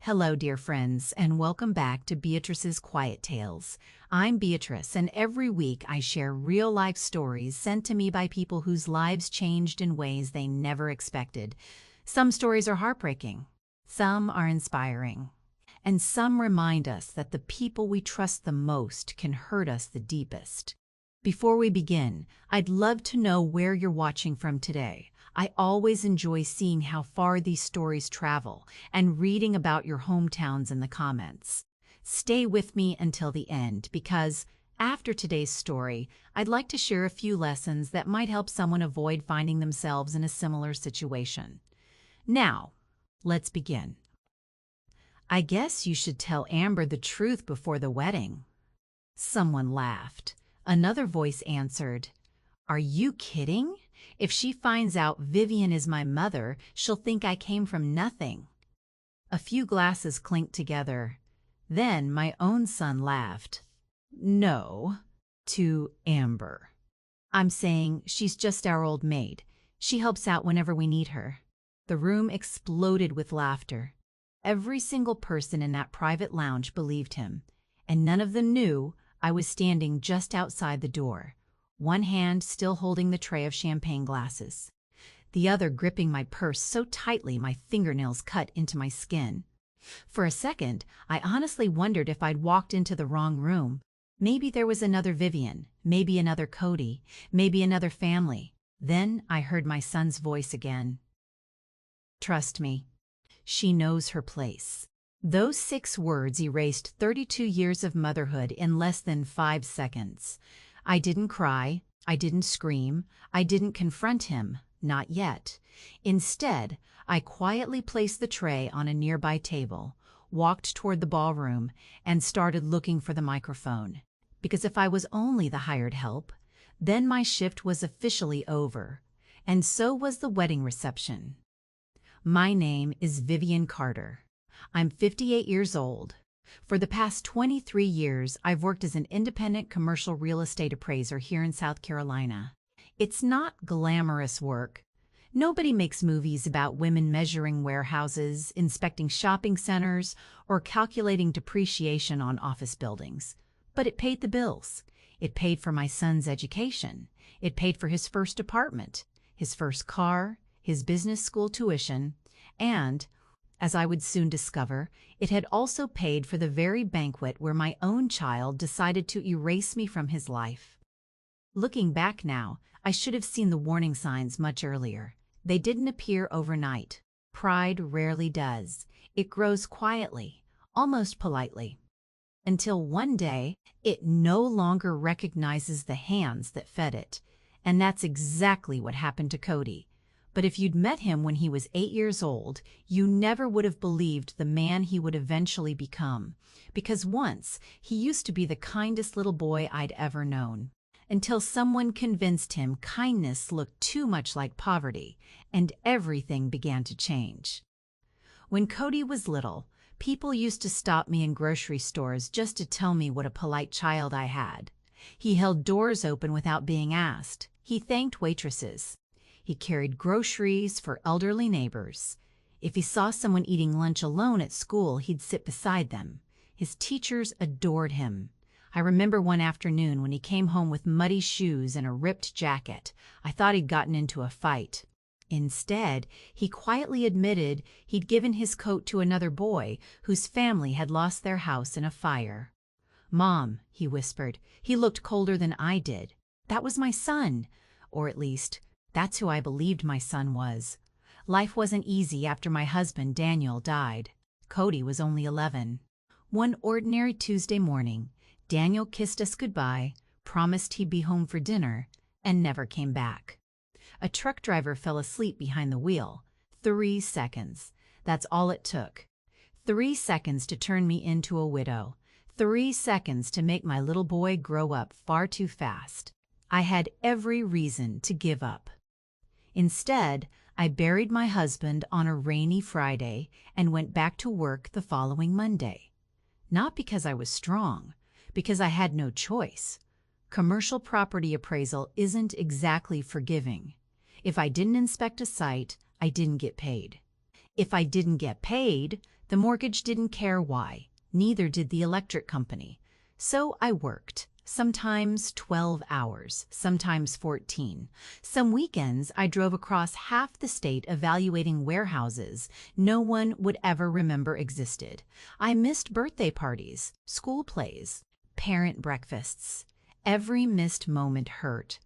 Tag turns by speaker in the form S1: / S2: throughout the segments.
S1: Hello, dear friends, and welcome back to Beatrice's Quiet Tales. I'm Beatrice, and every week I share real-life stories sent to me by people whose lives changed in ways they never expected. Some stories are heartbreaking, some are inspiring, and some remind us that the people we trust the most can hurt us the deepest. Before we begin, I'd love to know where you're watching from today. I always enjoy seeing how far these stories travel and reading about your hometowns in the comments. Stay with me until the end because, after today's story, I'd like to share a few lessons that might help someone avoid finding themselves in a similar situation. Now, let's begin. I guess you should tell Amber the truth before the wedding. Someone laughed. Another voice answered, "Are you kidding? If she finds out Vivian is my mother, she'll think I came from nothing." A few glasses clinked together. Then my own son laughed. "No, to Amber. I'm saying she's just our old maid. She helps out whenever we need her." The room exploded with laughter. Every single person in that private lounge believed him, and none of them knew I was standing just outside the door, one hand still holding the tray of champagne glasses, the other gripping my purse so tightly my fingernails cut into my skin. For a second, I honestly wondered if I'd walked into the wrong room. Maybe there was another Vivian, maybe another Cody, maybe another family. Then I heard my son's voice again. "Trust me. She knows her place." Those 6 words erased 32 years of motherhood in less than 5 seconds. I didn't cry, I didn't scream, I didn't confront him, not yet. Instead, I quietly placed the tray on a nearby table, walked toward the ballroom, and started looking for the microphone. Because if I was only the hired help, then my shift was officially over, and so was the wedding reception. My name is Vivian Carter. I'm 58 years old. For the past 23 years, I've worked as an independent commercial real estate appraiser here in South Carolina. It's not glamorous work. Nobody makes movies about women measuring warehouses, inspecting shopping centers, or calculating depreciation on office buildings. But it paid the bills. It paid for my son's education. It paid for his first apartment, his first car, his business school tuition, and, as I would soon discover, it had also paid for the very banquet where my own child decided to erase me from his life. Looking back now, I should have seen the warning signs much earlier. They didn't appear overnight. Pride rarely does. It grows quietly, almost politely, until one day it no longer recognizes the hands that fed it. And that's exactly what happened to Cody. But if you'd met him when he was 8 years old, you never would have believed the man he would eventually become, because once he used to be the kindest little boy I'd ever known, until someone convinced him kindness looked too much like poverty, and everything began to change. When Cody was little, people used to stop me in grocery stores just to tell me what a polite child I had. He held doors open without being asked. He thanked waitresses. He carried groceries for elderly neighbors. If he saw someone eating lunch alone at school, he'd sit beside them. His teachers adored him. I remember one afternoon when he came home with muddy shoes and a ripped jacket. I thought he'd gotten into a fight. Instead, he quietly admitted he'd given his coat to another boy whose family had lost their house in a fire. "Mom," he whispered. He looked colder than I did. That was my son, or at least, that's who I believed my son was. Life wasn't easy after my husband, Daniel, died. Cody was only 11. One ordinary Tuesday morning, Daniel kissed us goodbye, promised he'd be home for dinner, and never came back. A truck driver fell asleep behind the wheel. 3 seconds. That's all it took. 3 seconds to turn me into a widow. 3 seconds to make my little boy grow up far too fast. I had every reason to give up. Instead, I buried my husband on a rainy Friday and went back to work the following Monday. Not because I was strong, because I had no choice. Commercial property appraisal isn't exactly forgiving. If I didn't inspect a site, I didn't get paid. If I didn't get paid, The mortgage didn't care why. Neither did the electric company. So I worked. Sometimes 12 hours, sometimes 14. Some weekends I drove across half the state evaluating warehouses no one would ever remember existed. I missed birthday parties, school plays, parent breakfasts. Every missed moment hurt.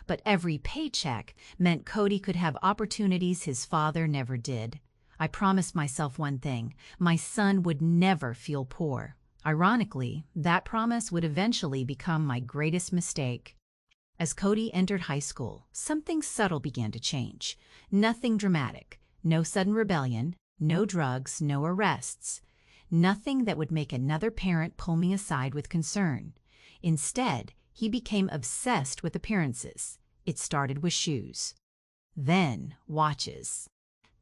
S1: But every paycheck meant Cody could have opportunities his father never did. I promised myself one thing: my son would never feel poor. Ironically, that promise would eventually become my greatest mistake. As Cody entered high school, something subtle began to change. Nothing dramatic, no sudden rebellion, no drugs, no arrests. Nothing that would make another parent pull me aside with concern. Instead, he became obsessed with appearances. It started with shoes. Then watches.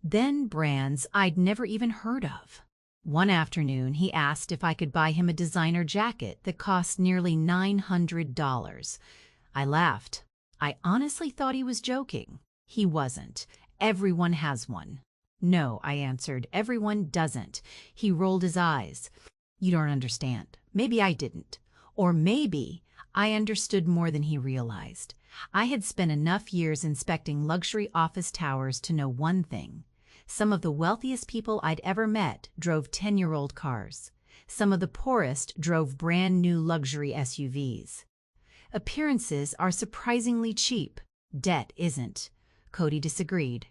S1: Then brands I'd never even heard of. One afternoon, he asked if I could buy him a designer jacket that cost nearly $900. I laughed. I honestly thought he was joking. He wasn't. Everyone has one. No, I answered, everyone doesn't. He rolled his eyes. You don't understand. Maybe I didn't. Or maybe I understood more than he realized. I had spent enough years inspecting luxury office towers to know one thing. Some of the wealthiest people I'd ever met drove 10-year-old cars. Some of the poorest drove brand-new luxury SUVs. Appearances are surprisingly cheap. Debt isn't. Cody disagreed.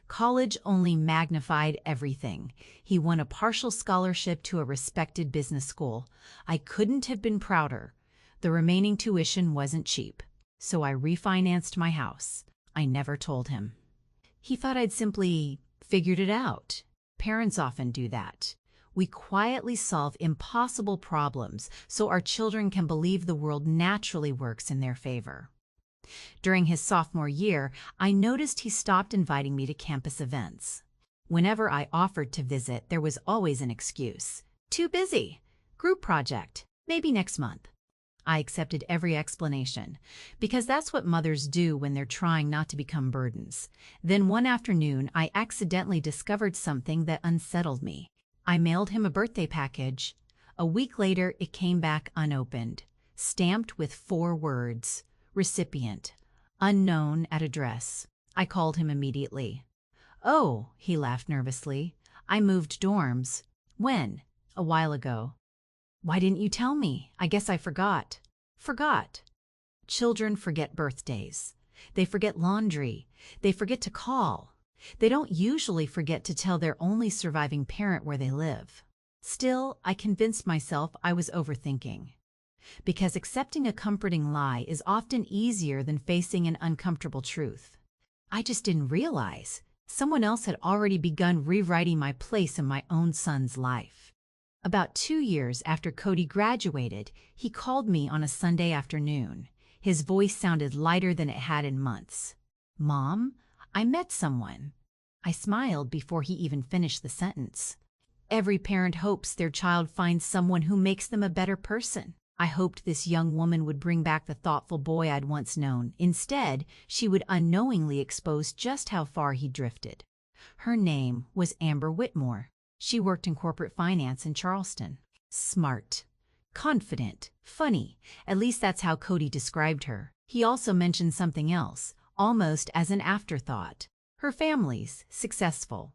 S1: College only magnified everything. He won a partial scholarship to a respected business school. I couldn't have been prouder. The remaining tuition wasn't cheap, so I refinanced my house. I never told him. He thought I'd simply figured it out. Parents often do that. We quietly solve impossible problems so our children can believe the world naturally works in their favor. During his sophomore year, I noticed he stopped inviting me to campus events. Whenever I offered to visit, there was always an excuse. Too busy. Group project. Maybe next month. I accepted every explanation, because that's what mothers do when they're trying not to become burdens. Then one afternoon, I accidentally discovered something that unsettled me. I mailed him a birthday package. A week later, it came back unopened, stamped with 4 words: recipient, unknown at address. I called him immediately. Oh, he laughed nervously. I moved dorms. When? A while ago. Why didn't you tell me? I guess I forgot. Forgot. Children forget birthdays. They forget laundry. They forget to call. They don't usually forget to tell their only surviving parent where they live. Still, I convinced myself I was overthinking. Because accepting a comforting lie is often easier than facing an uncomfortable truth. I just didn't realize someone else had already begun rewriting my place in my own son's life. About 2 years after Cody graduated, he called me on a Sunday afternoon. His voice sounded lighter than it had in months. Mom, I met someone. I smiled before he even finished the sentence. Every parent hopes their child finds someone who makes them a better person. I hoped this young woman would bring back the thoughtful boy I'd once known. Instead, she would unknowingly expose just how far he drifted. Her name was Amber Whitmore. She worked in corporate finance in Charleston. Smart, confident, funny. At least that's how Cody described her. He also mentioned something else, almost as an afterthought. Her family's successful.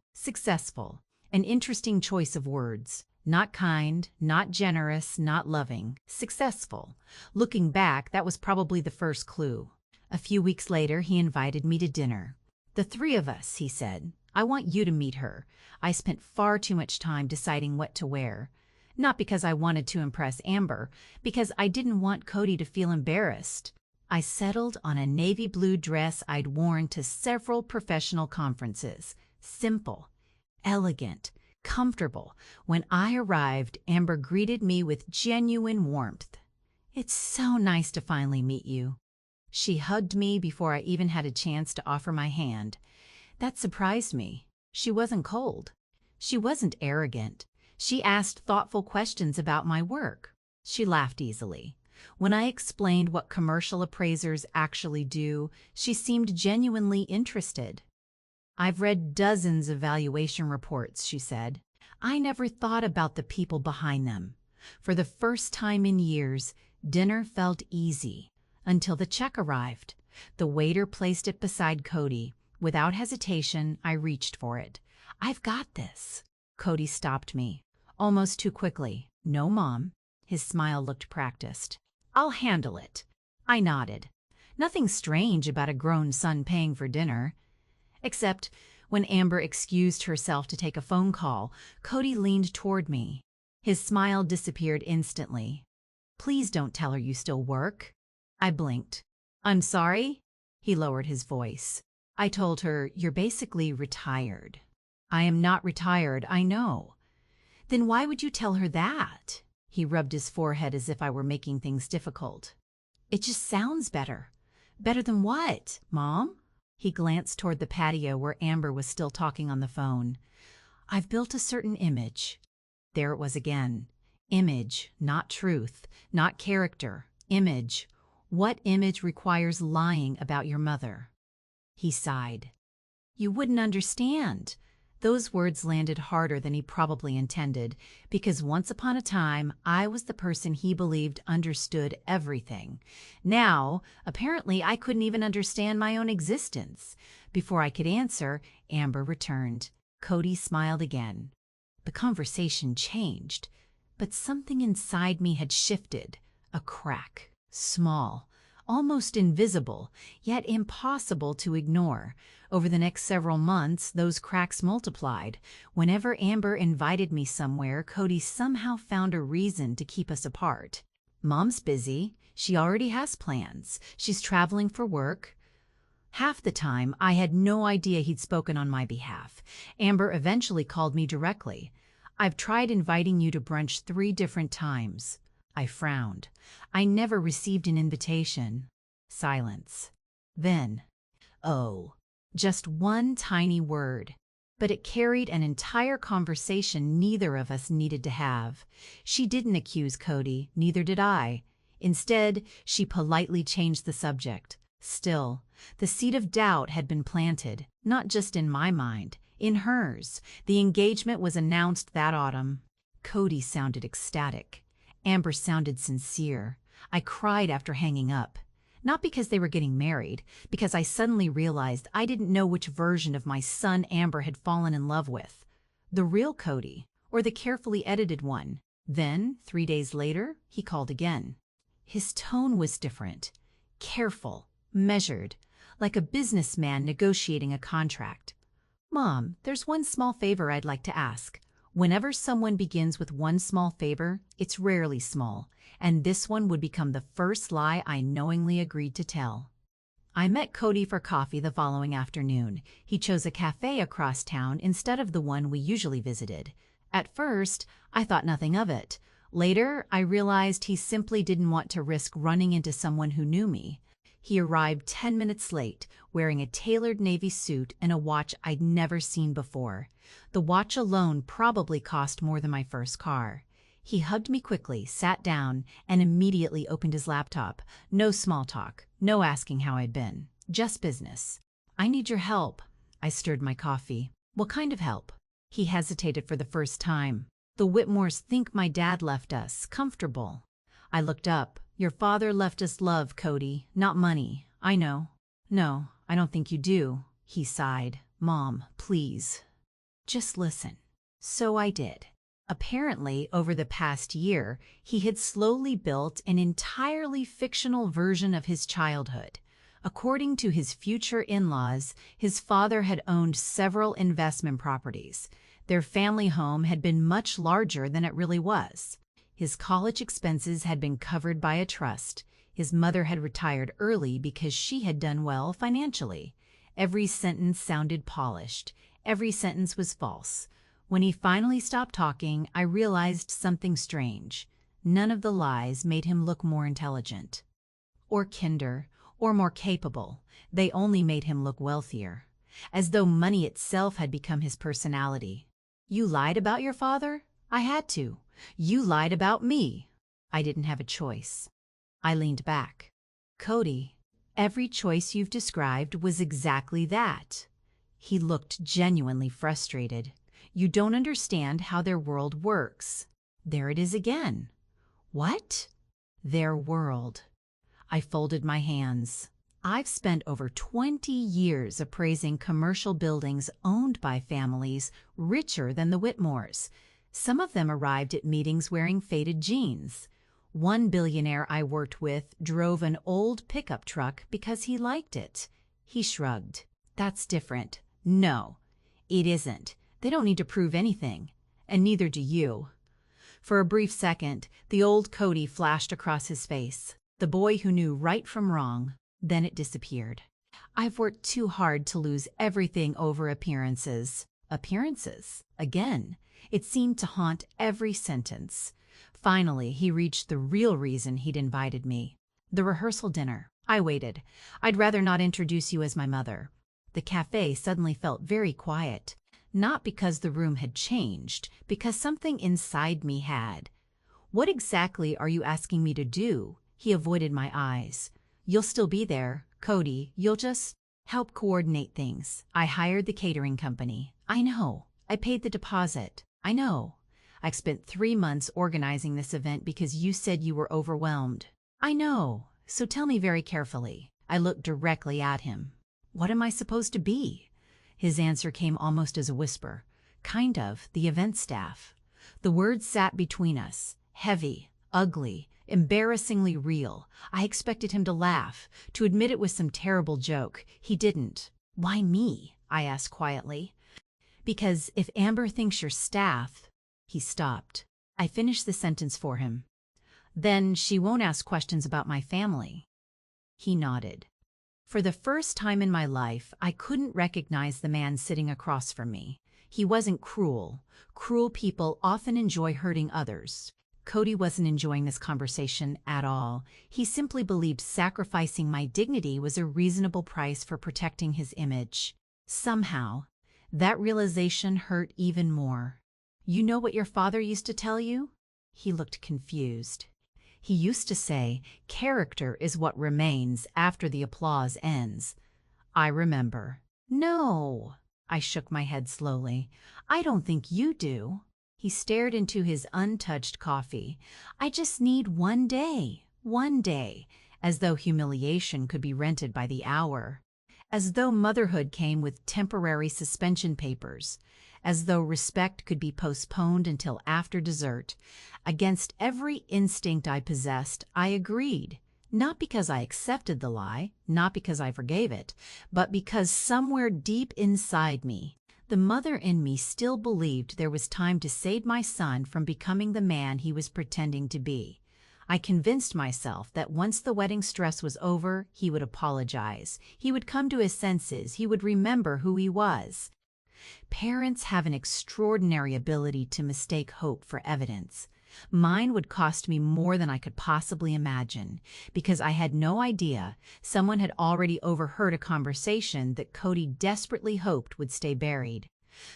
S1: An interesting choice of words. Not kind, not generous, not loving. Successful. Looking back, that was probably the first clue. A few weeks later, he invited me to dinner. The 3 of us, he said. I want you to meet her. I spent far too much time deciding what to wear. Not because I wanted to impress Amber, because I didn't want Cody to feel embarrassed. I settled on a navy blue dress I'd worn to several professional conferences. Simple, elegant, comfortable. When I arrived, Amber greeted me with genuine warmth. It's so nice to finally meet you. She hugged me before I even had a chance to offer my hand. That surprised me. She wasn't cold. She wasn't arrogant. She asked thoughtful questions about my work. She laughed easily. When I explained what commercial appraisers actually do, she seemed genuinely interested. I've read dozens of valuation reports, she said. I never thought about the people behind them. For the first time in years, dinner felt easy until the check arrived. The waiter placed it beside Cody. Without hesitation, I reached for it. "I've got this." Cody stopped me, almost too quickly. "No, Mom." His smile looked practiced. "I'll handle it." I nodded. Nothing strange about a grown son paying for dinner. Except when Amber excused herself to take a phone call, Cody leaned toward me. His smile disappeared instantly. "Please don't tell her you still work." I blinked. "I'm sorry?" He lowered his voice. "I told her you're basically retired." "I am not retired, I know." "Then why would you tell her that?" He rubbed his forehead as if I were making things difficult. "It just sounds better." "Better than what, Mom?" He glanced toward the patio where Amber was still talking on the phone. "I've built a certain image." There it was again. Image, not truth, not character. Image. What image requires lying about your mother? He sighed. "You wouldn't understand." Those words landed harder than he probably intended, because once upon a time, I was the person he believed understood everything. Now, apparently, I couldn't even understand my own existence. Before I could answer, Amber returned. Cody smiled again. The conversation changed, but something inside me had shifted. A crack. Small. Almost invisible, yet impossible to ignore. Over the next several months, those cracks multiplied. Whenever Amber invited me somewhere, Cody somehow found a reason to keep us apart. "Mom's busy. She already has plans. She's traveling for work." Half the time, I had no idea he'd spoken on my behalf. Amber eventually called me directly. "I've tried inviting you to brunch 3 different times." I frowned. "I never received an invitation." Silence. Then, "Oh." Just one tiny word. But it carried an entire conversation neither of us needed to have. She didn't accuse Cody, neither did I. Instead, she politely changed the subject. Still, the seed of doubt had been planted, not just in my mind, in hers. The engagement was announced that autumn. Cody sounded ecstatic. Amber sounded sincere. I cried after hanging up. Not because they were getting married, because I suddenly realized I didn't know which version of my son Amber had fallen in love with. The real Cody, or the carefully edited one. Then, 3 days later, he called again. His tone was different. Careful, measured, like a businessman negotiating a contract. "Mom, there's one small favor I'd like to ask." Whenever someone begins with one small favor, it's rarely small, and this one would become the first lie I knowingly agreed to tell. I met Cody for coffee the following afternoon. He chose a cafe across town instead of the one we usually visited. At first, I thought nothing of it. Later, I realized he simply didn't want to risk running into someone who knew me. He arrived 10 minutes late, wearing a tailored navy suit and a watch I'd never seen before. The watch alone probably cost more than my first car. He hugged me quickly, sat down, and immediately opened his laptop. No small talk, no asking how I'd been. Just business. "I need your help." I stirred my coffee. "What kind of help?" He hesitated for the first time. "The Whitmores think my dad left us comfortable." I looked up. "Your father left us love, Cody, not money. I know." "No, I don't think you do." He sighed. "Mom, please. Just listen." So I did. Apparently, over the past year, he had slowly built an entirely fictional version of his childhood. According to his future in-laws, his father had owned several investment properties. Their family home had been much larger than it really was. His college expenses had been covered by a trust. His mother had retired early because she had done well financially. Every sentence sounded polished. Every sentence was false. When he finally stopped talking, I realized something strange. None of the lies made him look more intelligent, or kinder, or more capable. They only made him look wealthier, as though money itself had become his personality. "You lied about your father?" "I had to." "You lied about me." I didn't have a choice. I leaned back. "Cody, every choice you've described was exactly that." He looked genuinely frustrated. You don't understand how their world works. There it is again. What? Their world. I folded my hands. I've spent over 20 years appraising commercial buildings owned by families richer than the Whitmores. Some of them arrived at meetings wearing faded jeans. One billionaire I worked with drove an old pickup truck because he liked it. He shrugged. That's different. No, it isn't. They don't need to prove anything. And neither do you. For a brief second, the old Cody flashed across his face. The boy who knew right from wrong. Then it disappeared. I've worked too hard to lose everything over appearances. Appearances. Again. It seemed to haunt every sentence. Finally, he reached the real reason he'd invited me. The rehearsal dinner. I waited. I'd rather not introduce you as my mother. The cafe suddenly felt very quiet. Not because the room had changed, because something inside me had. What exactly are you asking me to do? He avoided my eyes. You'll still be there, Cody. You'll just help coordinate things. I hired the catering company. I know. I paid the deposit. I know. I've spent 3 months organizing this event because you said you were overwhelmed. I know. So tell me very carefully. I looked directly at him. What am I supposed to be? His answer came almost as a whisper. Kind of, the event staff. The words sat between us. Heavy, ugly, embarrassingly real. I expected him to laugh, to admit it was some terrible joke. He didn't. Why me? I asked quietly. Because if Amber thinks you're staff... He stopped. I finished the sentence for him. Then she won't ask questions about my family. He nodded. For the first time in my life, I couldn't recognize the man sitting across from me. He wasn't cruel. Cruel people often enjoy hurting others. Cody wasn't enjoying this conversation at all. He simply believed sacrificing my dignity was a reasonable price for protecting his image. Somehow, that realization hurt even more. You know what your father used to tell you? He looked confused. He used to say, character is what remains after the applause ends. I remember. No. I shook my head slowly. I don't think you do. He stared into his untouched coffee. I just need one day, as though humiliation could be rented by the hour, as though motherhood came with temporary suspension papers, as though respect could be postponed until after dessert. Against every instinct I possessed, I agreed, not because I accepted the lie, not because I forgave it, but because somewhere deep inside me, the mother in me still believed there was time to save my son from becoming the man he was pretending to be. I convinced myself that once the wedding stress was over, he would apologize. He would come to his senses. He would remember who he was. Parents have an extraordinary ability to mistake hope for evidence. Mine would cost me more than I could possibly imagine, because I had no idea someone had already overheard a conversation that Cody desperately hoped would stay buried.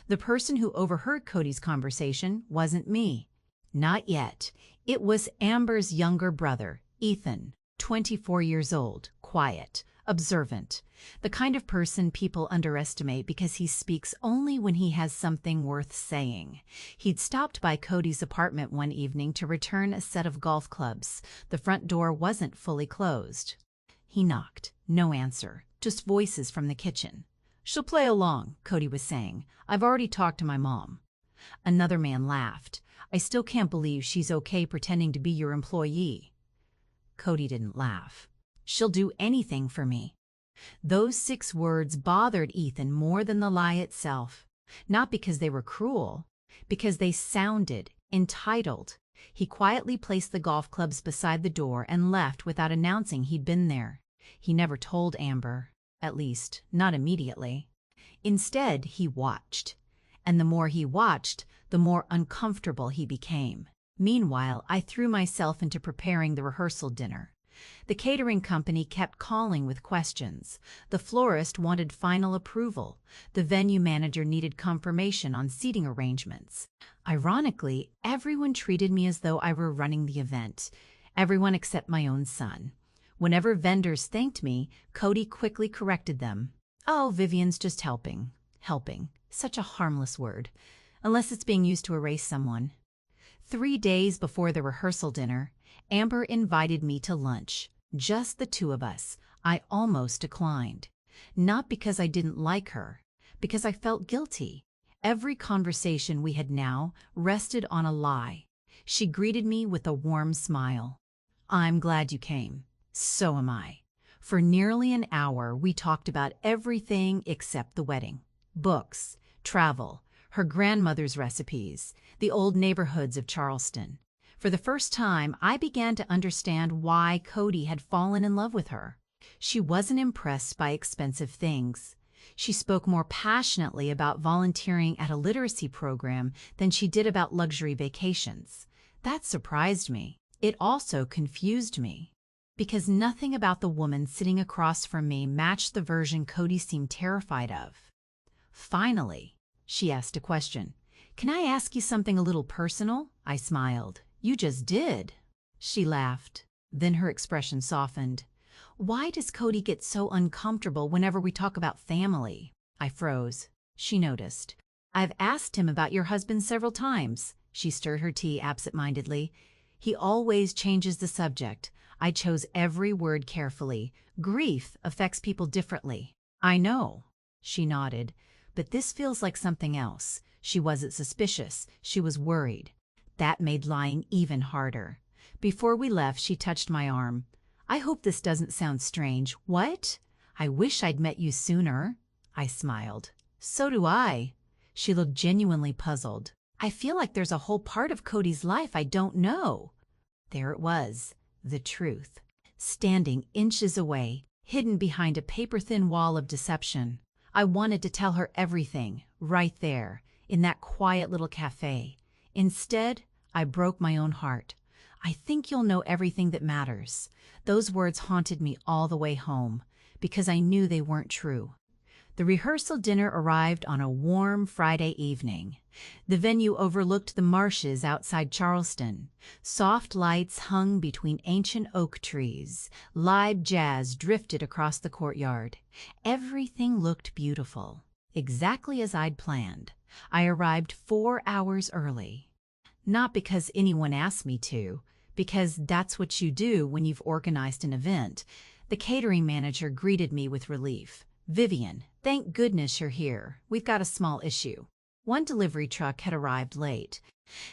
S1: The person who overheard Cody's conversation wasn't me. Not yet. It was Amber's younger brother, Ethan, 24 years old, quiet, observant, the kind of person people underestimate because he speaks only when he has something worth saying. He'd stopped by Cody's apartment one evening to return a set of golf clubs. The front door wasn't fully closed. He knocked. No answer. Just voices from the kitchen. "She'll play along," Cody was saying. "I've already talked to my mom." Another man laughed. "I still can't believe she's okay pretending to be your employee." Cody didn't laugh. "She'll do anything for me." Those 6 words bothered Ethan more than the lie itself. Not because they were cruel, because they sounded entitled. He quietly placed the golf clubs beside the door and left without announcing he'd been there. He never told Amber, at least, not immediately. Instead, he watched. And the more he watched, the more uncomfortable he became. Meanwhile, I threw myself into preparing the rehearsal dinner. The catering company kept calling with questions. The florist wanted final approval. The venue manager needed confirmation on seating arrangements. Ironically, everyone treated me as though I were running the event. Everyone except my own son. Whenever vendors thanked me, Cody quickly corrected them. "Oh, Vivian's just helping." Helping. Such a harmless word. unless it's being used to erase someone. 3 days before the rehearsal dinner, Amber invited me to lunch, just the two of us. I almost declined. Not because I didn't like her, because I felt guilty. Every conversation we had now rested on a lie. She greeted me with a warm smile. "I'm glad you came. So am I." For nearly an hour, we talked about everything except the wedding. Books, travel, her grandmother's recipes, the old neighborhoods of Charleston. For the first time, I began to understand why Cody had fallen in love with her. She wasn't impressed by expensive things. She spoke more passionately about volunteering at a literacy program than she did about luxury vacations. That surprised me. It also confused me, because nothing about the woman sitting across from me matched the version Cody seemed terrified of. Finally, she asked a question. "Can I ask you something a little personal?" I smiled. "You just did." She laughed. Then her expression softened. "Why does Cody get so uncomfortable whenever we talk about family?" I froze. She noticed. "I've asked him about your husband several times." She stirred her tea absent-mindedly. "He always changes the subject." I chose every word carefully. "Grief affects people differently." "I know." She nodded. "But this feels like something else." She wasn't suspicious. She was worried. That made lying even harder. Before we left, she touched my arm. "I hope this doesn't sound strange." "What?" "I wish I'd met you sooner." I smiled. "So do I." She looked genuinely puzzled. "I feel like there's a whole part of Cody's life I don't know." There it was, the truth, standing inches away, hidden behind a paper-thin wall of deception. I wanted to tell her everything, right there, in that quiet little cafe. Instead, I broke my own heart. "I think you'll know everything that matters." Those words haunted me all the way home, because I knew they weren't true. The rehearsal dinner arrived on a warm Friday evening. The venue overlooked the marshes outside Charleston. Soft lights hung between ancient oak trees. Live jazz drifted across the courtyard. Everything looked beautiful, exactly as I'd planned. I arrived 4 hours early. Not because anyone asked me to, because that's what you do when you've organized an event. The catering manager greeted me with relief. "Vivian, thank goodness you're here. We've got a small issue." One delivery truck had arrived late.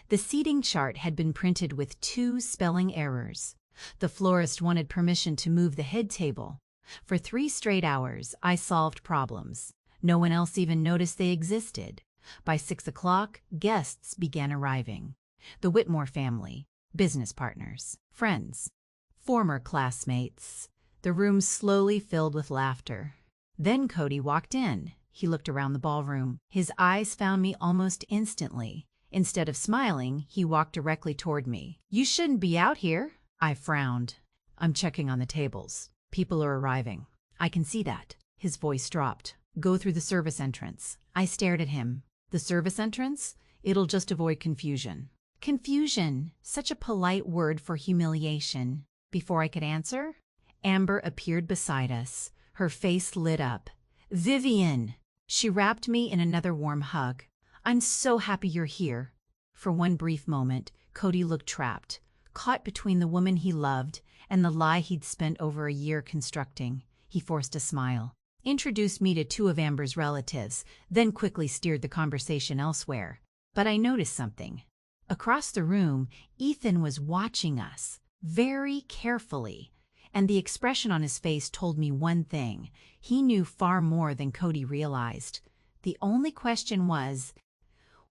S1: The seating chart had been printed with 2 spelling errors. The florist wanted permission to move the head table. For 3 straight hours, I solved problems. No one else even noticed they existed. By 6 o'clock, guests began arriving. The Whitmore family, business partners, friends, former classmates. The room slowly filled with laughter. Then Cody walked in. He looked around the ballroom. His eyes found me almost instantly. Instead of smiling, he walked directly toward me. "You shouldn't be out here." I frowned. "I'm checking on the tables. People are arriving." "I can see that." His voice dropped. "Go through the service entrance." I stared at him. "The service entrance? It'll just avoid confusion." Confusion, such a polite word for humiliation. Before I could answer, Amber appeared beside us. Her face lit up. "Vivian!" She wrapped me in another warm hug. "I'm so happy you're here." For one brief moment, Cody looked trapped, caught between the woman he loved and the lie he'd spent over a year constructing. He forced a smile, introduced me to 2 of Amber's relatives, then quickly steered the conversation elsewhere. But I noticed something. Across the room, Ethan was watching us, very carefully. And the expression on his face told me one thing. He knew far more than Cody realized. The only question was,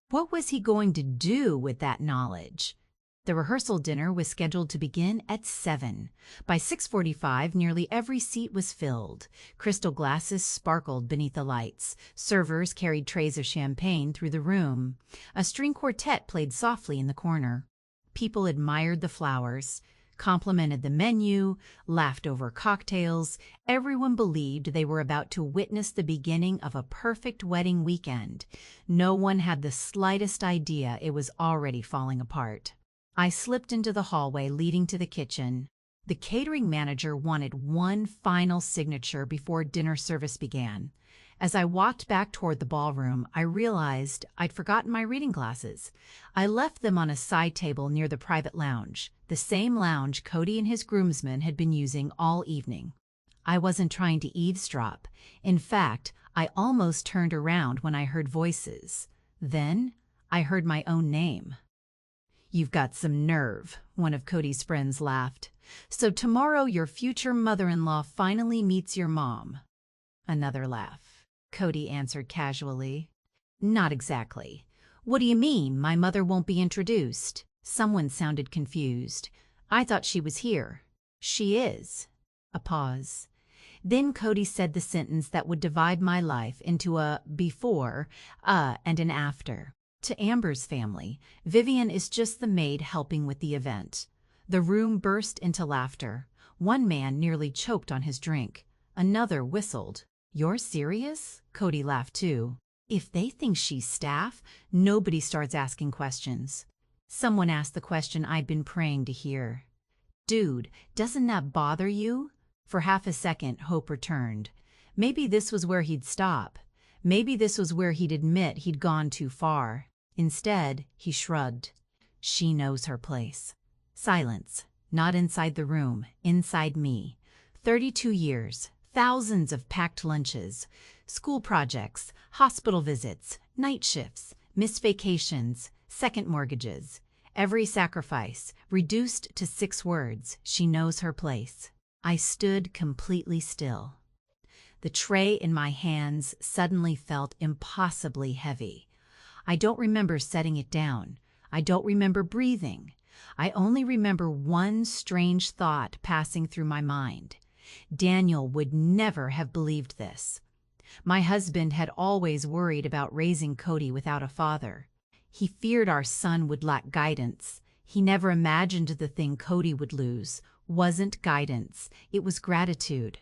S1: what was he going to do with that knowledge? The rehearsal dinner was scheduled to begin at 7. By 6:45, nearly every seat was filled. Crystal glasses sparkled beneath the lights. Servers carried trays of champagne through the room. A string quartet played softly in the corner. People admired the flowers, complimented the menu, laughed over cocktails. Everyone believed they were about to witness the beginning of a perfect wedding weekend. No one had the slightest idea it was already falling apart. I slipped into the hallway leading to the kitchen. The catering manager wanted one final signature before dinner service began. As I walked back toward the ballroom, I realized I'd forgotten my reading glasses. I left them on a side table near the private lounge, the same lounge Cody and his groomsmen had been using all evening. I wasn't trying to eavesdrop. In fact, I almost turned around when I heard voices. Then, I heard my own name. "You've got some nerve," one of Cody's friends laughed. "So tomorrow your future mother-in-law finally meets your mom." Another laugh. Cody answered casually, "Not exactly." "What do you mean, my mother won't be introduced?" Someone sounded confused. "I thought she was here." "She is." A pause. Then Cody said the sentence that would divide my life into a before, and an after. To Amber's family, Vivian is just the maid helping with the event. The room burst into laughter. One man nearly choked on his drink. Another whistled. "You're serious?" Cody laughed too. "If they think she's staff, nobody starts asking questions." Someone asked the question I'd been praying to hear. "Dude, doesn't that bother you?" For half a second, hope returned. Maybe this was where he'd stop. Maybe this was where he'd admit he'd gone too far. Instead, he shrugged. "She knows her place." Silence. Not inside the room, inside me. 32 years, thousands of packed lunches, school projects, hospital visits, night shifts, missed vacations, second mortgages. Every sacrifice, reduced to 6 words: she knows her place. I stood completely still. The tray in my hands suddenly felt impossibly heavy. I don't remember setting it down. I don't remember breathing. I only remember one strange thought passing through my mind. Daniel would never have believed this. My husband had always worried about raising Cody without a father. He feared our son would lack guidance. He never imagined the thing Cody would lose wasn't guidance, it was gratitude.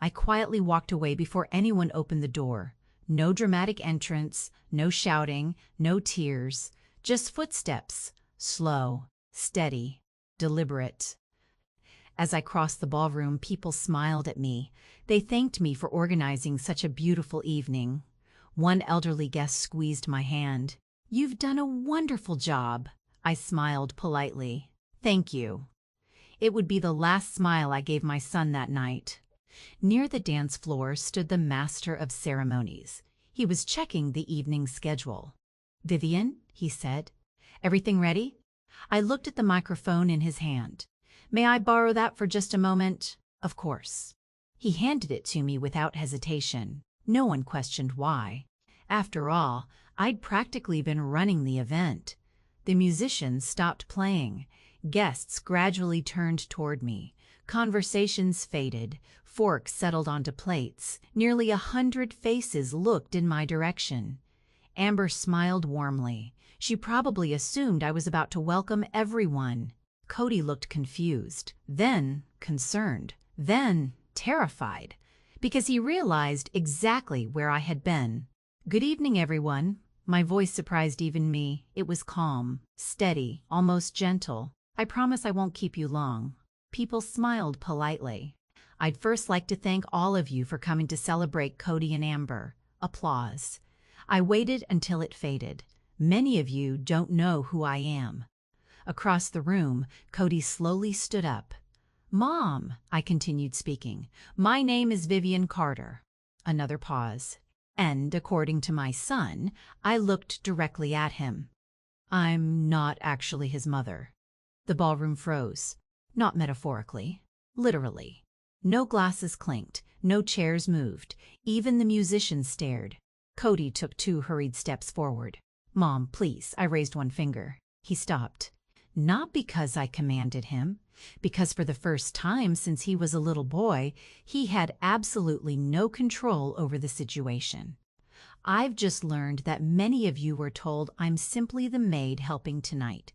S1: I quietly walked away before anyone opened the door. No dramatic entrance, no shouting, no tears, just footsteps, slow, steady, deliberate. As I crossed the ballroom, people smiled at me. They thanked me for organizing such a beautiful evening. One elderly guest squeezed my hand. "You've done a wonderful job." I smiled politely. "Thank you." It would be the last smile I gave my son that night. Near the dance floor stood the master of ceremonies. He was checking the evening schedule. "Vivian," he said, "everything ready?" I looked at the microphone in his hand. "May I borrow that for just a moment?" "Of course." He handed it to me without hesitation. No one questioned why. After all, I'd practically been running the event. The musicians stopped playing. Guests gradually turned toward me. Conversations faded. Forks settled onto plates. Nearly 100 faces looked in my direction. Amber smiled warmly. She probably assumed I was about to welcome everyone. Cody looked confused, then concerned, then terrified, because he realized exactly where I had been. "Good evening, everyone." My voice surprised even me. It was calm, steady, almost gentle. "I promise I won't keep you long." People smiled politely. "I'd first like to thank all of you for coming to celebrate Cody and Amber." Applause. I waited until it faded. "Many of you don't know who I am." Across the room, Cody slowly stood up. "Mom," I continued speaking, "my name is Vivian Carter." Another pause. And, according to my son, I looked directly at him. "I'm not actually his mother." The ballroom froze. Not metaphorically. Literally. No glasses clinked. No chairs moved. Even the musicians stared. Cody took 2 hurried steps forward. "Mom, please." I raised one finger. He stopped. Not because I commanded him. Because for the first time since he was a little boy, he had absolutely no control over the situation. "I've just learned that many of you were told I'm simply the maid helping tonight."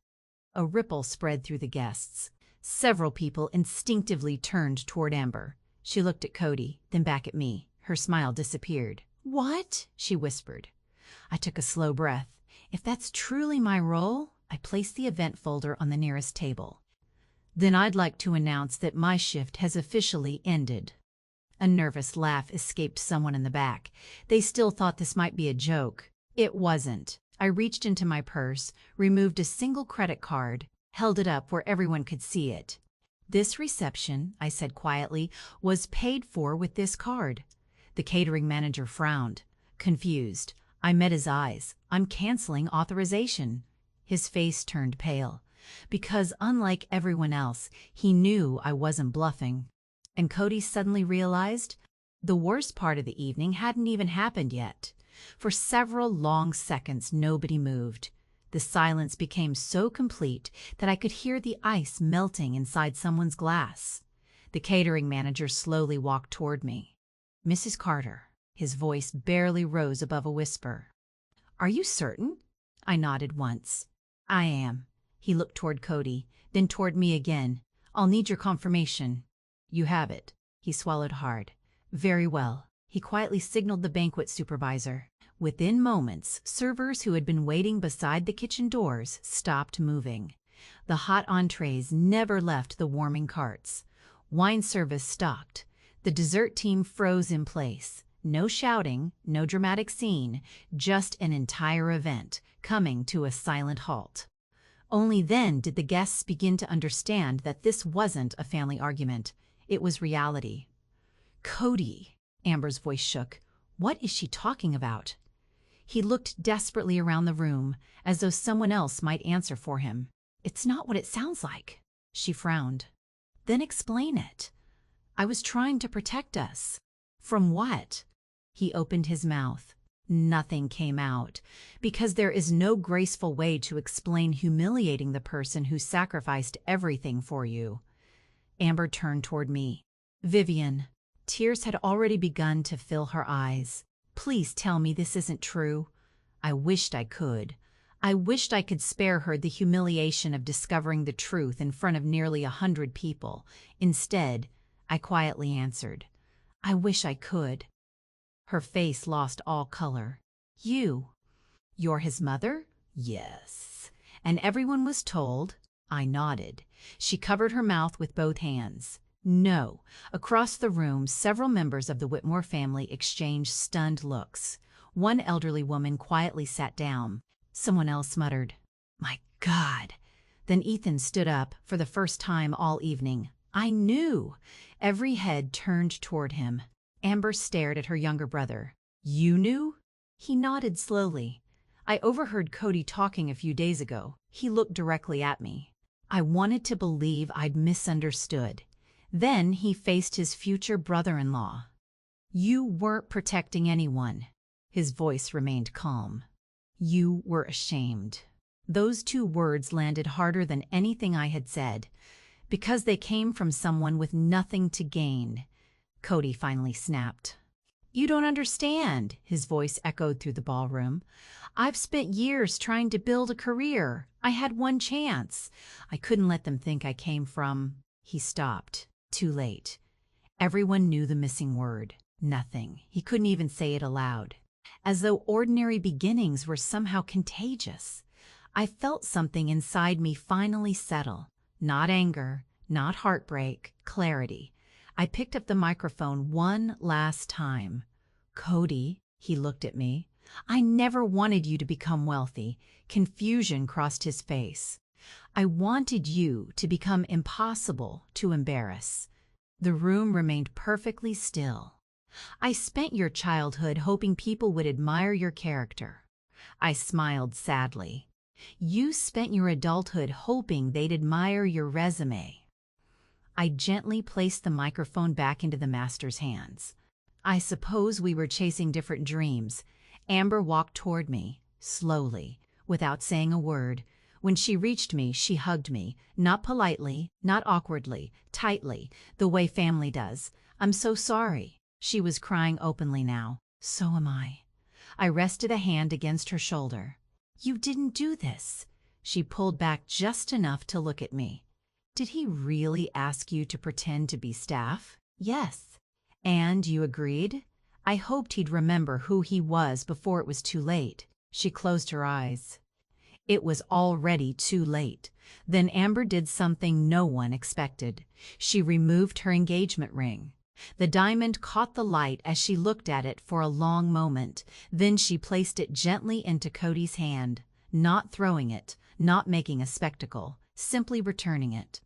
S1: A ripple spread through the guests. Several people instinctively turned toward Amber. She looked at Cody, then back at me. Her smile disappeared. "What?" she whispered. I took a slow breath. If that's truly my role, I placed the event folder on the nearest table. "Then I'd like to announce that my shift has officially ended." A nervous laugh escaped someone in the back. They still thought this might be a joke. It wasn't. I reached into my purse, removed a single credit card, held it up where everyone could see it. "This reception," I said quietly, "was paid for with this card." The catering manager frowned. Confused. I met his eyes. "I'm canceling authorization." His face turned pale. Because unlike everyone else, he knew I wasn't bluffing. And Cody suddenly realized the worst part of the evening hadn't even happened yet. For several long seconds, nobody moved. The silence became so complete that I could hear the ice melting inside someone's glass. The catering manager slowly walked toward me. "Mrs. Carter." His voice barely rose above a whisper. "Are you certain?" I nodded once. "I am." He looked toward Cody, then toward me again. "I'll need your confirmation." "You have it." He swallowed hard. "Very well." He quietly signaled the banquet supervisor. Within moments, servers who had been waiting beside the kitchen doors stopped moving. The hot entrees never left the warming carts. Wine service stopped. The dessert team froze in place. No shouting, no dramatic scene, just an entire event coming to a silent halt. Only then did the guests begin to understand that this wasn't a family argument. It was reality. "Cody," Amber's voice shook. "What is she talking about?" He looked desperately around the room, as though someone else might answer for him. "It's not what it sounds like." She frowned. "Then explain it." "I was trying to protect us." "From what?" He opened his mouth. Nothing came out, because there is no graceful way to explain humiliating the person who sacrificed everything for you. Amber turned toward me. "Vivian." Tears had already begun to fill her eyes. "Please tell me this isn't true." I wished I could. I wished I could spare her the humiliation of discovering the truth in front of nearly 100 people. Instead, I quietly answered, "I wish I could." Her face lost all color. "You're his mother?" "Yes." "And everyone was told?" I nodded. She covered her mouth with both hands. "No." Across the room, several members of the Whitmore family exchanged stunned looks. One elderly woman quietly sat down. Someone else muttered, "My God." Then Ethan stood up for the first time all evening. I knew. Every head turned toward him. Amber stared at her younger brother. "You knew?" He nodded slowly. "I overheard Cody talking a few days ago." He looked directly at me. I wanted to believe I'd misunderstood. Then he faced his future brother-in-law. "You weren't protecting anyone." His voice remained calm. "You were ashamed." Those two words landed harder than anything I had said, because they came from someone with nothing to gain. Cody finally snapped. "You don't understand," his voice echoed through the ballroom. "I've spent years trying to build a career. I had one chance. I couldn't let them think I came from—" He stopped. Too late. Everyone knew the missing word. Nothing. He couldn't even say it aloud. As though ordinary beginnings were somehow contagious. I felt something inside me finally settle. Not anger, not heartbreak, clarity. I picked up the microphone one last time. "Cody," he looked at me. "I never wanted you to become wealthy." Confusion crossed his face. "I wanted you to become impossible to embarrass." The room remained perfectly still. "I spent your childhood hoping people would admire your character." I smiled sadly. "You spent your adulthood hoping they'd admire your resume." I gently placed the microphone back into the master's hands. "I suppose we were chasing different dreams." Amber walked toward me, slowly, without saying a word. When she reached me, she hugged me, not politely, not awkwardly, tightly, the way family does. "I'm so sorry." She was crying openly now. "So am I." I rested a hand against her shoulder. "You didn't do this." She pulled back just enough to look at me. "Did he really ask you to pretend to be staff?" "Yes." "And you agreed?" I hoped he'd remember who he was before it was too late. She closed her eyes. It was already too late. Then Amber did something no one expected. She removed her engagement ring. The diamond caught the light as she looked at it for a long moment. Then she placed it gently into Cody's hand, not throwing it, not making a spectacle, simply returning it.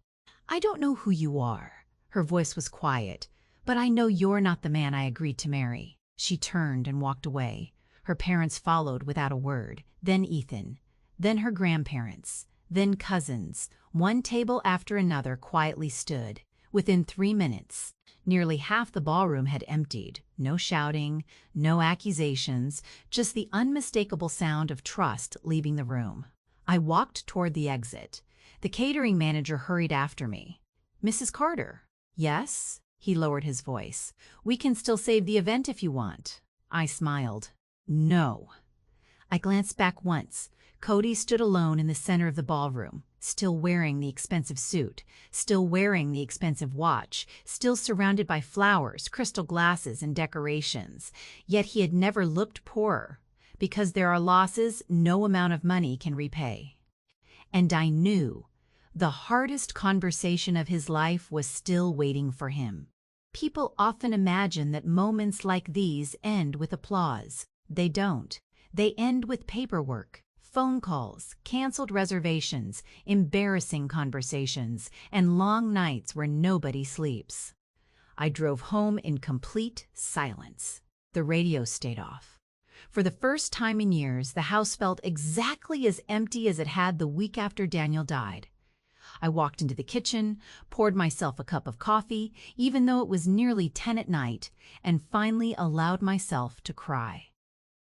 S1: "I don't know who you are." Her voice was quiet. "But I know you're not the man I agreed to marry." She turned and walked away. Her parents followed without a word, then Ethan, then her grandparents, then cousins. One table after another quietly stood. Within 3 minutes, nearly half the ballroom had emptied. No shouting, no accusations, just the unmistakable sound of trust leaving the room. I walked toward the exit. The catering manager hurried after me. "Mrs. Carter." "Yes?" He lowered his voice. "We can still save the event if you want." I smiled. "No." I glanced back once. Cody stood alone in the center of the ballroom, still wearing the expensive suit, still wearing the expensive watch, still surrounded by flowers, crystal glasses, and decorations. Yet he had never looked poorer, because there are losses no amount of money can repay. And I knew the hardest conversation of his life was still waiting for him. People often imagine that moments like these end with applause. They don't. They end with paperwork, phone calls, canceled reservations, embarrassing conversations, and long nights where nobody sleeps. I drove home in complete silence. The radio stayed off. For the first time in years, the house felt exactly as empty as it had the week after Daniel died. I walked into the kitchen, poured myself a cup of coffee, even though it was nearly 10 at night, and finally allowed myself to cry.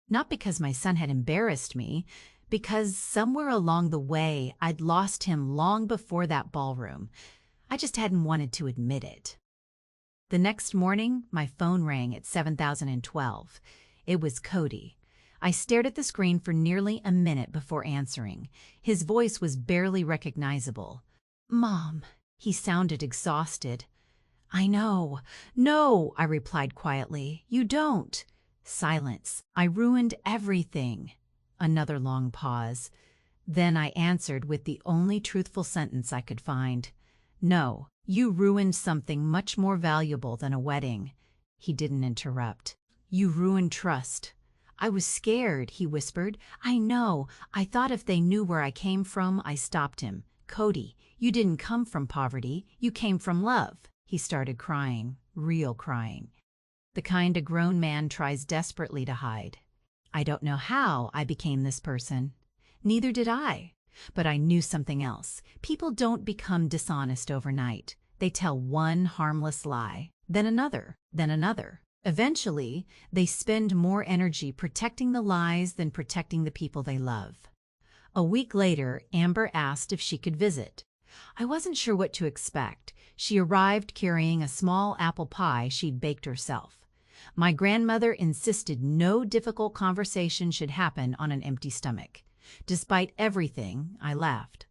S1: Not because my son had embarrassed me, because somewhere along the way I'd lost him long before that ballroom. I just hadn't wanted to admit it. The next morning, my phone rang at 7012. It was Cody. I stared at the screen for nearly a minute before answering. His voice was barely recognizable. "Mom," he sounded exhausted. "I know. No," I replied quietly. "You don't." Silence. "I ruined everything." Another long pause. Then I answered with the only truthful sentence I could find. "No, you ruined something much more valuable than a wedding." He didn't interrupt. "You ruined trust." "I was scared," he whispered. "I know. I thought if they knew where I came from." I stopped him. "Cody, you didn't come from poverty. You came from love." He started crying, real crying. The kind a grown man tries desperately to hide. I don't know how I became this person. Neither did I. But I knew something else. People don't become dishonest overnight. They tell one harmless lie, then another, then another. Eventually, they spend more energy protecting the lies than protecting the people they love. A week later, Amber asked if she could visit. I wasn't sure what to expect. She arrived carrying a small apple pie she'd baked herself. My grandmother insisted no difficult conversation should happen on an empty stomach. Despite everything, I laughed.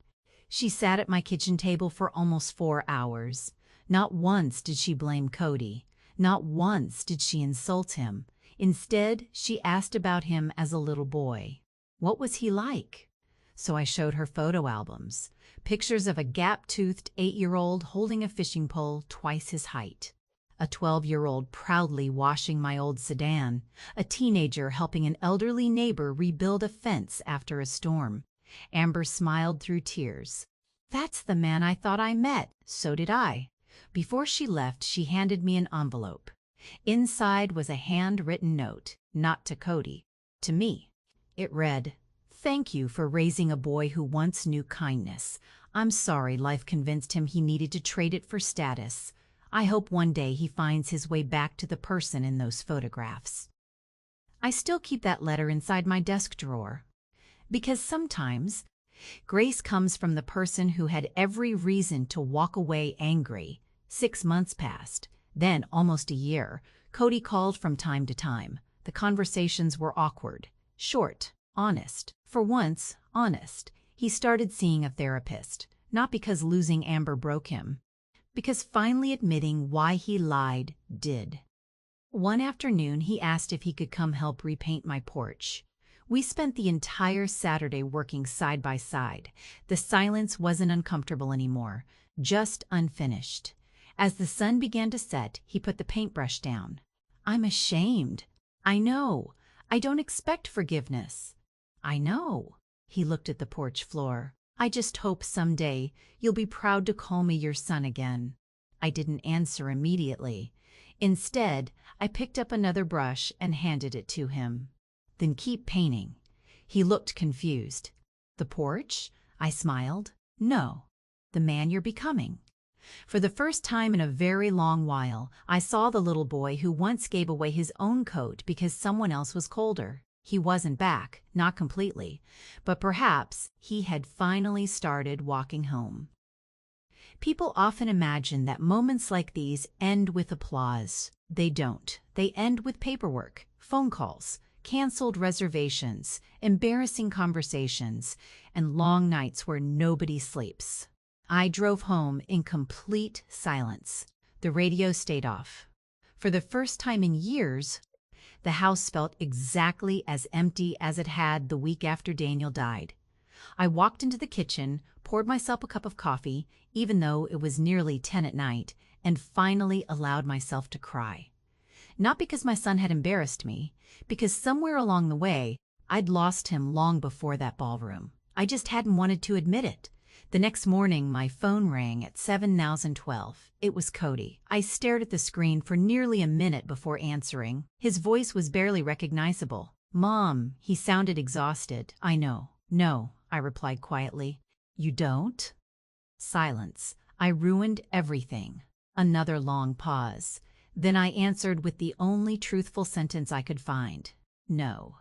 S1: She sat at my kitchen table for almost 4 hours. Not once did she blame Cody. Not once did she insult him. Instead, she asked about him as a little boy. What was he like? So I showed her photo albums. Pictures of a gap-toothed 8-year-old holding a fishing pole twice his height. A 12-year-old proudly washing my old sedan. A teenager helping an elderly neighbor rebuild a fence after a storm. Amber smiled through tears. "That's the man I thought I met." So did I. Before she left, she handed me an envelope. Inside was a handwritten note, not to Cody, to me. It read, "Thank you for raising a boy who once knew kindness. I'm sorry life convinced him he needed to trade it for status. I hope one day he finds his way back to the person in those photographs." I still keep that letter inside my desk drawer. Because sometimes grace comes from the person who had every reason to walk away angry. 6 months passed, then almost a year. Cody called from time to time. The conversations were awkward, short, honest. For once, honest. He started seeing a therapist, not because losing Amber broke him, because finally admitting why he lied did. One afternoon, he asked if he could come help repaint my porch. We spent the entire Saturday working side by side. The silence wasn't uncomfortable anymore, just unfinished. As the sun began to set, he put the paintbrush down. I'm ashamed. I know. I don't expect forgiveness. I know. He looked at the porch floor. I just hope someday you'll be proud to call me your son again. I didn't answer immediately. Instead, I picked up another brush and handed it to him. Then keep painting. He looked confused. The porch? I smiled. No. The man you're becoming. For the first time in a very long while, I saw the little boy who once gave away his own coat because someone else was colder. He wasn't back, not completely, but perhaps he had finally started walking home. People often imagine that moments like these end with applause. They don't. They end with paperwork, phone calls, canceled reservations, embarrassing conversations, and long nights where nobody sleeps. I drove home in complete silence. The radio stayed off. For the first time in years, the house felt exactly as empty as it had the week after Daniel died. I walked into the kitchen, poured myself a cup of coffee, even though it was nearly 10 at night, and finally allowed myself to cry. Not because my son had embarrassed me, because somewhere along the way, I'd lost him long before that ballroom. I just hadn't wanted to admit it. The next morning, my phone rang at 7:12. It was Cody. I stared at the screen for nearly a minute before answering. His voice was barely recognizable. Mom, he sounded exhausted. I know. No, I replied quietly. You don't? Silence. I ruined everything. Another long pause. Then I answered with the only truthful sentence I could find. No.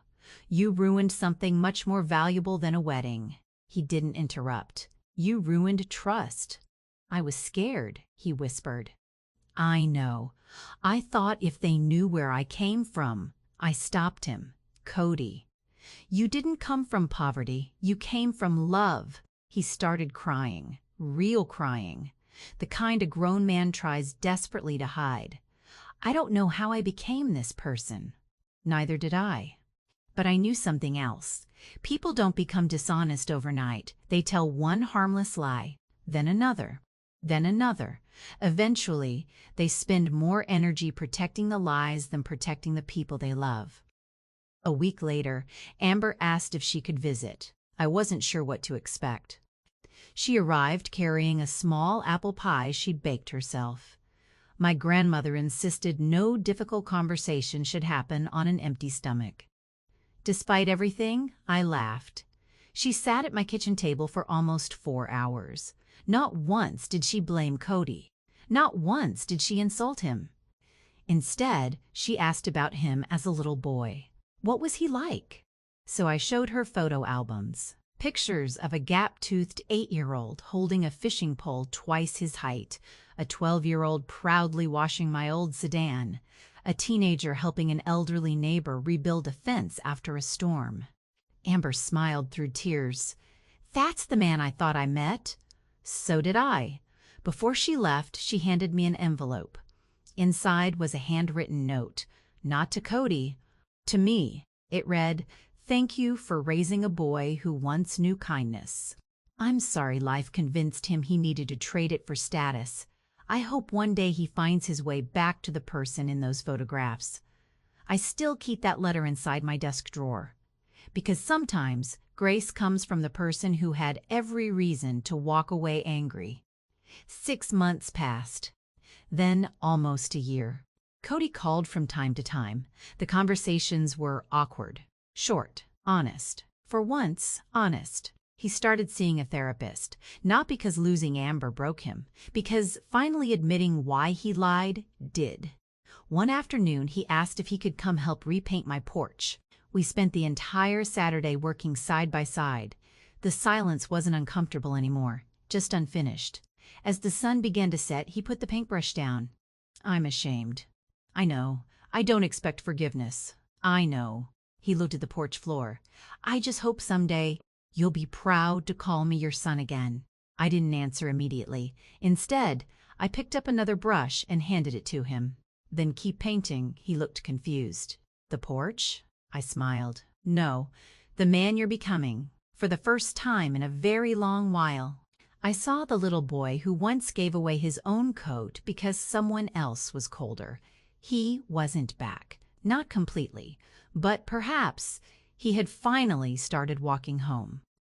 S1: You ruined something much more valuable than a wedding. He didn't interrupt. You ruined trust. I was scared, he whispered. I know. I thought if they knew where I came from. I stopped him. Cody. You didn't come from poverty. You came from love. He started crying. Real crying. The kind a grown man tries desperately to hide. I don't know how I became this person. Neither did I. But I knew something else. People don't become dishonest overnight. They tell one harmless lie, then another, then another. Eventually, they spend more energy protecting the lies than protecting the people they love. A week later, Amber asked if she could visit. I wasn't sure what to expect. She arrived carrying a small apple pie she'd baked herself. My grandmother insisted no difficult conversation should happen on an empty stomach. Despite everything, I laughed. She sat at my kitchen table for almost 4 hours. Not once did she blame Cody. Not once did she insult him. Instead, she asked about him as a little boy. What was he like? So I showed her photo albums. Pictures of a gap-toothed 8-year-old holding a fishing pole twice his height, a 12-year-old proudly washing my old sedan, a teenager helping an elderly neighbor rebuild a fence after a storm. Amber smiled through tears. That's the man I thought I met. So did I. Before she left, she handed me an envelope. Inside was a handwritten note, not to Cody, to me. It read, "Thank you for raising a boy who once knew kindness. I'm sorry life convinced him he needed to trade it for status. I hope one day he finds his way back to the person in those photographs." I still keep that letter inside my desk drawer. Because sometimes grace comes from the person who had every reason to walk away angry. 6 months passed. Then almost a year. Cody called from time to time. The conversations were awkward, short, honest. For once, honest. He started seeing a therapist, not because losing Amber broke him, because finally admitting why he lied did. One afternoon, he asked if he could come help repaint my porch. We spent the entire Saturday working side by side. The silence wasn't uncomfortable anymore, just unfinished. As the sun began to set, he put the paintbrush down. I'm ashamed. I know. I don't expect forgiveness. I know. He looked at the porch floor. I just hope someday you'll be proud to call me your son again. I didn't answer immediately. Instead, I picked up another brush and handed it to him. Then keep painting. He looked confused. The porch? I smiled. No, the man you're becoming. For the first time in a very long while. I saw the little boy who once gave away his own coat because someone else was colder. He wasn't back, not completely, but perhaps he had finally started walking home.